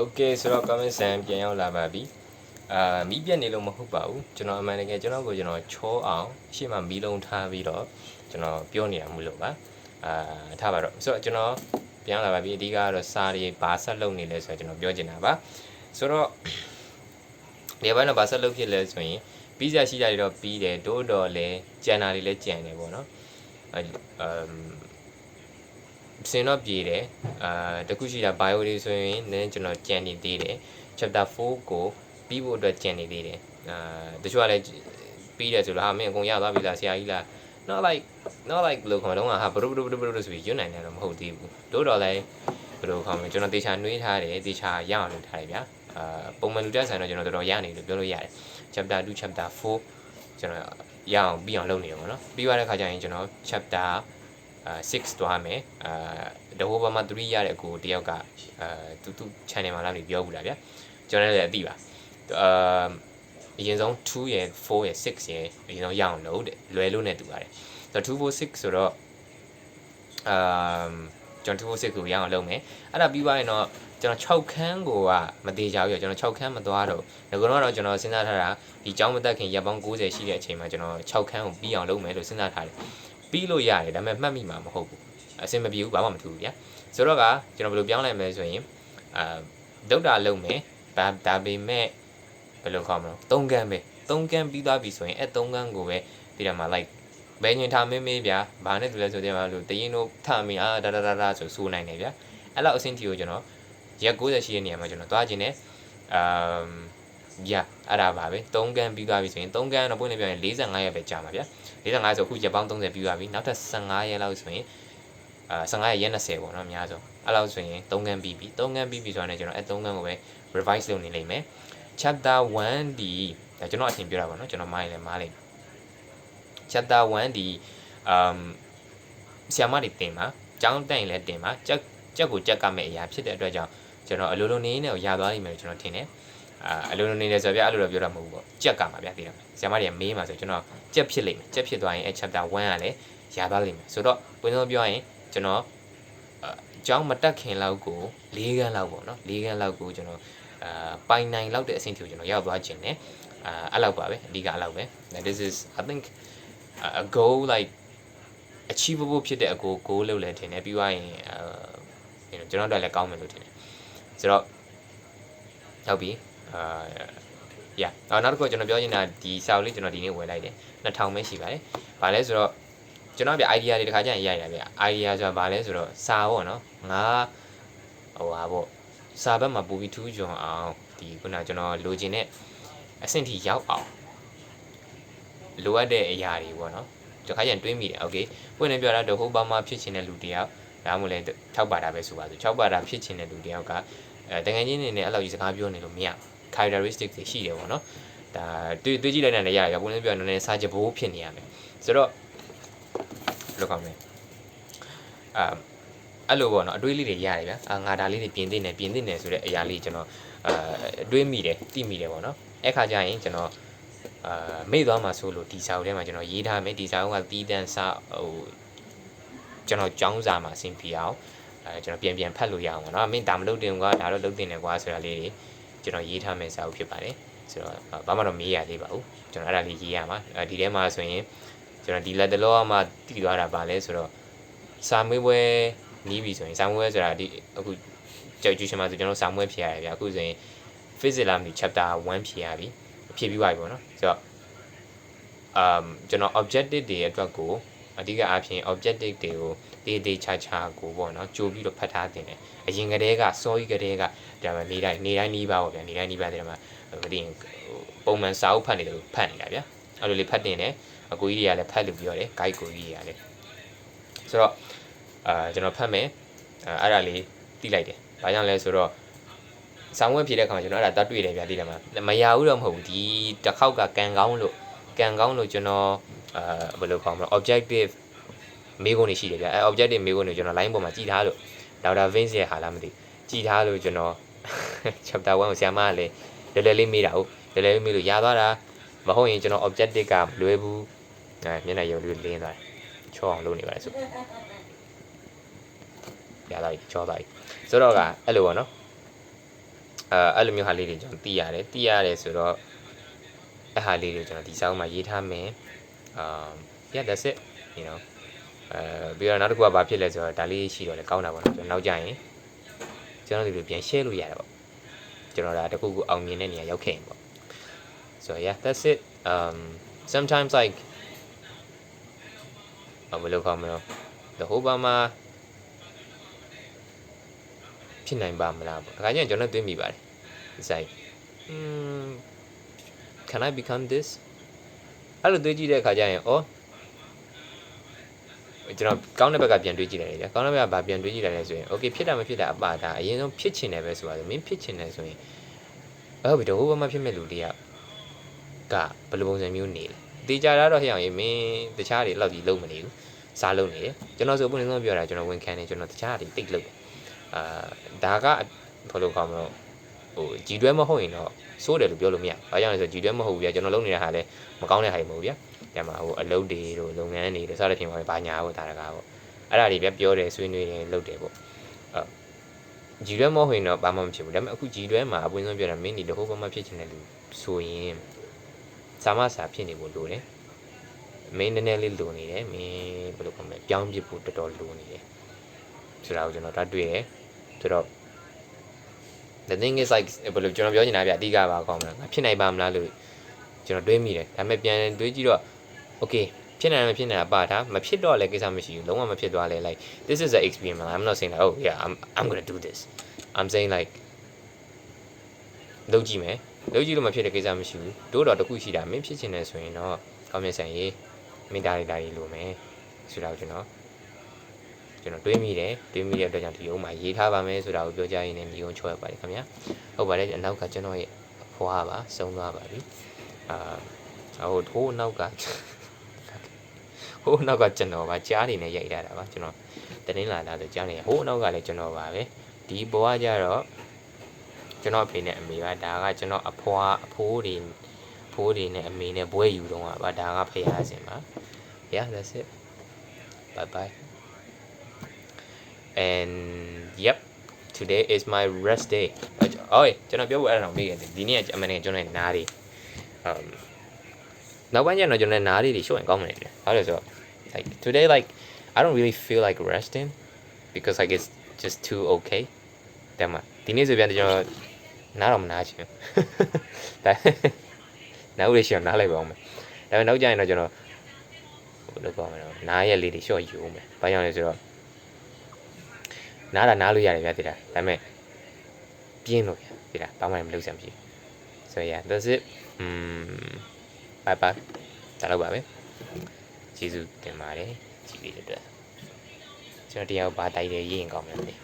Okay ဆိုတော့ comment ဆန်ပြန်ရောက်လာပါပြီမီးပြတ်နေလို့မဟုတ်ပါဘူးကျွန်တော်အမှန်တကယ်ကျွန်တော်ကိုကျွန်တော်ချောအောင်ရှေ့မှာမီးလုံးထားပြီးတော့ကျွန်တော်ပြောနေတာမလို့ပါထားပါတော့ဆိုတော့ကျွန်တော်ပြန်လာပါပြီအဓိကကတော့စာတွေဘာဆက်လုပ်နေလဲဆိုတော့ကျွန်တော်ပြောချင်တာပါဆိုတော့ဒီဘက်တော့ဘာဆက်လုပ်ဖြစ်လဲဆိုရင်ပြီးစရာရှိတာတွေတော့ပြီးတယ်တိုးတော်လဲကြံတာတွေလည်းကြံတယ်ပေါ့နော်စင်တော့ပြေတယ်တခုရှိတာ bio တွေဆိုရင်လည်းကျွန်တော်ကြံနေသေးတယ် chapter 4ကိုပြီးဖို့အတွက်ကြံနေသေးတယ်တချို့ကလည်းပြီးတယ်ဆိုတော့ဟာမင်းအကုန်ရသွားပြီလားဆရာကြီးလား not like ဘယ်လိုခေါ်မလဲတော့ဟာဘရုဆိုပြီးရွတ်နိုင်တယ်တော့မဟုတ်သေးဘူးတို့တော့လည်းဘယ်လိုခေါ်မလဲကျွန်တော်တေချာနှွေးထားတယ်တေချာရအောင်လုပ်ထားတယ်ဗျာပုံမှန်လူတက်ဆိုင်တော့ကျွန်တော်တော်တော်ရနေလို့ပြောလို့ရတယ် chapter 2 chapter 4ကျွန်တော်ရအောင်ပြီးအောင်လုပ်နေတယ်ပေါ့နော်ပြီးသွားတဲ့ခါကျရင်ကျွန်တော် chapter 6သွားမယ်တဟိုဘမှာ3ရတဲ့အကိုတယောက်ကသူ channel မှာလာပြီးပြောဘူးလားဗျာကျွန်တော်လည်းအသိပါအရင်ဆုံး2ရယ်4ရယ်6ရယ်အရင်ဆုံးရအောင်လုပ်တယ်လွယ်လို့နဲ့တူပါတယ်ဆိုတော့2 4 6ဆိုတော့ကျွန်တော်2 4 6ကိုရအောင်လုပ်မယ်အဲ့ဒါပြီးသွားရင်တော့ကျွန်တော်6ခန်းကိုကမသေးကြဘူးကျွန်တော်6ခန်းမသွားတော့ငကတော့တော့ကျွန်တော်စဉ်းစားထားတာဒီကျောင်းမတက်ခင်ရက်ပေါင်း90ရှိတဲ့အချိန်မှာကျွန်တော်6ခန်းကိုပြီးအောင်လုပ်မယ်လို့စဉ်းစားထားတယ်ပြီးလို့ရတယ်ဒါပေမဲ့မှတ်မိမှာမဟုတ်ဘူးအဆင်မပြေဘူးဘာမှမထူဘူးဗျာဆိုတော့ကကျွန်တော်ဘယ်လိုပြောင်းလိုက်မလဲဆိုရင်ဒုတ်တာလုပ်မယ်ဒါပေမဲ့ဘယ်လိုခေါ်မလဲ3ကန်းပဲ3ကန်းပြီးသွားပြီဆိုရင်အဲ့3ကန်းကိုပဲပြီးတော့မှ like ဘယ်ညင်ထားမင်းမေးဗျာဘာနဲ့တူလဲဆိုတဲ့မှာလို့တရင်တို့ထမင်းဒါဆိုနိုင်တယ်ဗျာအဲ့လောက်အဆင့်တီကိုကျွန်တော်ရက်90ရှိတဲ့နေရာမှာကျွန်တော်သွားခြင်းနဲ့အဲ့ဒါပါပဲ3ကန်းပြီးသွားပြီဆိုရင်3ကန်းတော့ပွင့်နေပြောရင်45ရက်ပဲကြာမှာဗျာ45ဆိုအခုရက်ပေါင်း30ပြီးသွားပြီနောက်ထပ်15ရက်လောက်ဆိုရင်15ရက်20ပေါ့နော်အများဆုံးအဲ့လောက်ဆိုရင်3ကန်းပြီးပြီ3ကန်းပြီးပြီဆိုတော့ကျွန်တော်အဲ့3ကန်းကိုပဲ revise လုပ်နေလိမ့်မယ် chapter 1ဒီဒါကျွန်တော်အထင်ပြောတာပေါ့နော်ကျွန်တော်မိုင်းလည်းမားလိမ့် chapter 1ဒီဆရာမတွေတင်ပါကျောင်းတက်ရင်လည်းတင်ပါကြက်ကိုကြက်ကမဲ့အရာဖြစ်တဲ့အတွက်ကြောင့်ကျွန်တော်အလိုလိုနေနေကိုရသွားလိမ့်မယ်ကျွန်တော်ထင်တယ်အလိုလိုနေတယ်ဆိုပြအဲ့လိုတော့ပြောတာမဟုတ်ဘူးပေါ့ကြက်ကမှာဗျာသိတယ်ဆရာမတွေမေးမှာဆိုကျွန်တော်ကြက်ဖြစ်လိမ့်မယ်ကြက်ဖြစ်သွားရင်အဲ့ chapter 1ကလည်းရသွားလိမ့်မယ်ဆိုတော့ပုံစံပြောရင်ကျွန်တော်ကျောင်းမတက်ခင်လောက်ကို4ခန်းလောက်ပေါ့နော်4ခန်းလောက်ကိုကျွန်တော်ပိုင်နိုင်လောက်တဲ့အဆင့်ထိကိုကျွန်တော်ရောက်သွားခြင်းနဲ့အဲ့လောက်ပါပဲအဓိကအဲ့လောက်ပဲ this is I think a goal like achievable ဖြစ်တဲ့အကို goal လုပ်လဲထင်တယ်ပြီးသွားရင်ကျွန်တော်တို့လည်းကောင်းမယ်လို့ထင်တယ်ဆိုတော့ဟုတ်ပြီနောက်တစ်ခုကျွန်တော်ပြောချင်တာဒီစာအုပ်လေးကျွန်တော်ဒီနေ့ဝယ်လိုက်တယ်2000ပဲရှိပါတယ်ဘာလဲဆိုတော့ကျွန်တော်ပြ idea တွေတခါကျရင်ရိုက်တာဗျ idea ဆိုတာဘာလဲဆိုတော့စာပေါ့နော်ငါပေါ့စာဘက်မှာပို့ပြီးထူးချွန်အောင်ဒီခုနကျွန်တော်လိုချင်တဲ့အဆင့်ထိရောက်အောင်လိုအပ်တဲ့အရာတွေပေါ့နော်တခါကျရင်တွေးမိတယ်โอเคပွင့်နေပြောတာတော့ဟိုဘာမှဖြစ်ချင်တဲ့လူတယောက်ဒါမှမဟုတ်လေ6ပါတာပဲဆိုပါစို့6ပါတာဖြစ်ချင်တဲ့လူတယောက်ကတကယ်ချင်းနေနဲ့အဲ့လိုကြီးစကားပြောနေလို့မရ characteristic တွေရှိတယ်ပေါ့နော်ဒါတွေးကြည့်လိုက်တဲ့နေရာရပွင့်နေပြောနည်းနည်းစာချဘိုးဖြစ်နေရမယ်ဆိုတော့လောက်ကောင်းမယ်အဲ့လိုပေါ့နော်အတွေးလေးတွေရတယ်ဗျာငါဒါလေးတွေပြင်သင့်တယ်ဆိုတဲ့အရာလေးကျွန်တော်တွေးမိတယ်သိမိတယ်ပေါ့နော်အဲ့ခါကျရင်ကျွန်တော်မေ့သွားမှာဆိုလို့ဒီစာအုပ်ထဲမှာကျွန်တော်ရေးထားမယ်ဒီစာအုပ်ကတီးတန်းစာကျွန်တော်ကျောင်းစာမှာအဆင်ပြေအောင်ကျွန်တော်ပြန်ဖတ်လို့ရအောင်ပေါ့နော်မင်းဒါမလုပ်တင်ကွာဒါတော့လုပ်တင်တယ်ကွာဆိုတာလေးတွေကျွန်တော်ရေးထားမယ်စာအုပ်ဖြစ်ပါတယ်ဆိုတော့ဘာမှတော့မေးရသေးပါဘူးကျွန်တော်အဲ့ဒါလေးရေးရမှာဒီထဲမှာဆိုရင်ကျွန်တော်ဒီလက်တလောမှတည်သွားတာပါလဲဆိုတော့စာမေးပွဲနီးပြီဆိုရင်စာမေးပွဲဆိုတာဒီအခုကြောက်ကြည့်ရှင်မှာဆိုကျွန်တော်စာမေးပွဲဖြေရတယ်ဗျာအခုဆိုရင် physics လာပြီ chapter 1ဖြေရပြီဖြေပြီးပါပြီပေါ့နော်ဆိုတော့ကျွန်တော် objective တွေအတွက်ကိုအဓိကအားဖြင့် objective တွေကိုတေးချာကိုပေါ့နော်ကြိုပြီးတော့ဖတ်ထားတင်တယ်အရင်ကတည်းကစောကြီးကတည်းကဒါမှနေတိုင်းနီးပါပေါ့ဗျာနေတိုင်းနီးပါတဲ့မှာမသိရင်ပုံမှန်စာအုပ်ဖတ်နေတယ်လို့ဖတ်နေတာဗျာအဲ့လိုလေးဖတ်တင်တယ်အကိုကြီးတွေကလည်းဖတ်လို့ပြောတယ် guide ကိုကြီးတွေကလည်းဆိုတော့ကျွန်တော်ဖတ်မယ်အဲ့ဒါလေးသိလိုက်တယ်ဘာကြောင့်လဲဆိုတော့ဆောင်းဝဲဖြေတဲ့အခါမှာကျွန်တော်အဲ့ဒါတတ်တွေ့တယ်ဗျာသိတယ်မှာမရဘူးတော့မဟုတ်ဘူးဒီတစ်ခေါက်ကကန်ကောင်းလို့ကျွန်တော်ဘယ်လိုခေါ်မလဲ objective မေးခွန်းတွေရှိတယ်ဗျအဲ objective မေးခွန်းတွေကျွန်တော် line ပေါ်မှာကြည့်ထားလို့ဒေါက်တာ Vince ရဲ့ဟာလားမသိကြည့်ထားလို့ကျွန်တော် chapter 1ကိုဆရာမကလည်းလွယ်လွယ်လေးမေးတာဟုတ်လွယ်လွယ်လေးမေးလို့ရသွားတာမဟုတ်ရင်ကျွန်တော် objective ကလွယ်ဘူးမျက်နှာရုပ်လေးလင်းသွားတယ်ချောအောင်လုပ်နေပါလေဆိုရသွားပြီချောသွားပြီဆိုတော့ကအဲ့လိုပေါ့နော် အဲ့လိုမျိုးဟာလေးတွေကျွန်တော်သိရတယ်ဆိုတော့အဲ့ဟာလေးတွေကျွန်တော်ဒီစာအုပ်မှာရေးထားမယ်yeah that's it you know ပြီးတော့နောက်တစ်ခုကဘာဖြစ်လဲဆိုတော့ဒါလေးရှိတော့လေကောင်းတာပေါ့နော်ကျွန်တော်နောက်ကြရင်ကျွန်တော်ဒီလိုပြန် share လို့ရတယ်ပေါ့ကျွန်တော်ဒါတခုခုအောင်မြင်တဲ့နေရာရောက်ခဲ့ရင်ပေါ့ so yeah that's it sometimes like ဘယ်လိုခေါ်မလဲ the whole Burma ဖြစ်နိုင်ပါမလားပေါ့ဒါကြရင်ကျွန်တော်တွေးမိပါတယ် it's like can I become this အဲ့လိုတွေးကြည့်တဲ့အခါကျရင်ကျွန်တော်ကောင်းတဲ့ဘက်ကပြန်တွေးကြည့်လိုက်တယ်ကောင်းတဲ့ဘက်ကဘာပြန်တွေးကြည့်လိုက်လဲဆိုရင် okay ဖြစ်တာမဖြစ်တာအပဒါအရင်ဆုံးဖြစ်ချင်တယ်ပဲဆိုပါစို့မင်းဖြစ်ချင်တယ်ဆိုရင်ဟုတ်ပြီတော့ဘာမှဖြစ်မဲ့လူတွေကဘယ်လိုပုံစံမျိုးနေလဲတေချာတော့ဟဲ့အောင်ရေးမင်းတခြားတွေလောက်ကြီးလုံးမနေဘူးစားလုံးနေတယ်ကျွန်တော်ဆိုပုံစံဆုံးပြောတာကျွန်တော်ဝန်ခံနေကျွန်တော်တခြားတွေတိတ်လို့ဒါကဘယ်လိုခေါ်မလို့ကြည်တွဲမဟုတ်ရင်တော့စိုးတယ်လို့ပြောလို့မရဘာကြောင့်လဲဆိုကြည်တွဲမဟုတ်ဘူးဗျာကျွန်တော်လုပ်နေတဲ့ဟာလည်းမကောင်းတဲ့ဟာတွေမဟုတ်ဘူးဗျာဒါမှအလုပ်တွေတို့လုပ်ငန်းတွေတို့စသဖြင့်ဘာညာပေါ့ဒါတကားပေါ့အဲ့ဒါတွေဗျာပြောတယ်ဆွေးနွေးတယ်လုပ်တယ်ပေါ့ကြည်တွဲမဟုတ်ရင်တော့ဘာမှမဖြစ်ဘူးဒါပေမဲ့အခုကြည်တွဲမှာအပွင့်ဆုံးပြောတာမင်းဒီတဟိုးဘာမှဖြစ်ချင်တဲ့လူဆိုရင်စာမစာဖြစ်နေဖို့လိုတယ်မင်းနည်းနည်းလေးလိုနေတယ်မင်းဘယ်လိုခေါ်မလဲပြောင်းပြဖို့တော်တော်လိုနေတယ်ဆိုတာကိုကျွန်တော်တွေ့တယ်ဆိုတော့ the thing is like ဘယ်လိုကျွန်တော်ပြောနေတာဗျအဓိကပါကောင်းမလားဖြစ်နိုင်ပါမလားလို့ကျွန်တော်တွေးမိတယ်ဒါပေမဲ့ပြန်တွေးကြည့်တော့ okay ဖြစ်နိုင်မဖြစ်နိုင်ပါတာမဖြစ်တော့လည်းကိစ္စမရှိဘူးလုံးဝမဖြစ်သွားလဲ like this is an experiment I'm not saying like oh yeah I'm going to do this I'm saying like လုပ်ကြည့်မယ်လုပ်ကြည့်လို့မဖြစ်တဲ့ကိစ္စမရှိဘူးတို့တော့တခုရှိတာမင်းဖြစ်ချင်တယ်ဆိုရင်တော့ကောင်းမြတ်ဆန်ရေးမင်းဒါတွေလိုမယ်ဆိုတာကိုကျွန်တော်တွေးမိတဲ့အတွက်ကြောင့်ဒီအုံးမှာရေးထားပါမယ်ဆိုတာကိုပြောကြရင်းနဲ့ဒီအုံးချောရပါတယ်ခင်ဗျာဟုတ်ပါတယ်အနောက်ကကျွန်တော်ရဲ့အဖွားပါဆုံးသွားပါပြီဟိုနောက်ကကျွန်တော်ပါကြားနေနဲ့ရိုက်ထားတာပါကျွန်တော်တင်းလာဆိုကြားနေဟိုနောက်ကလည်းကျွန်တော်ပါပဲဒီဘဝကြတော့ကျွန်တော်အဖေနဲ့အမေကဒါကကျွန်တော်အဖိုးတွေနဲ့အမေနဲ့ဘွဲယူတော့ပါဒါကဖယားစင်ပါ yeah that's it bye bye and yep today is my rest day ကျွန်တော်ပြောဖို့အဲ့ဒါတော့မေးရတယ်ဒီနေ့အမှန်တကယ်ကျွန်တော်နားတွေနောက်ပိုင်းကျတော့ကျွန်တော်နားတွေရှုပ်ရင်ကောင်းမယ်ဘာလို့လဲဆိုတော့ like today like I don't really feel like resting because like it's just too okay ဒါမှဒီနေ့ဆိုပြန်ကျွန်တော်နားတော့မနာချင်ဒါနောက်ရရှိအောင်နားလိုက်ပါဦးမယ်ဒါပေမဲ့နောက်ကျရင်တော့ကျွန်တော်ဘယ်လိုပြောမလဲနားရက်လေးတွေရှော့ယူအောင်မယ်ဘာကြောင့်လဲဆိုတော့နားလို့ရတယ်ဗျာတိတာဒါပေမဲ့ပြင်းလို့တိတာဘာမှမလုပ်စရာမရှိဘူး so yeah that's it bye bye ဒါတော့ပါပဲကျေးဇူးတင်ပါတယ်ကြည့်ပြီးတဲ့အတွက်ကျွန်တော်တရားဘာတိုက်တယ်ရေးရင်ကောင်းမယ်မသိ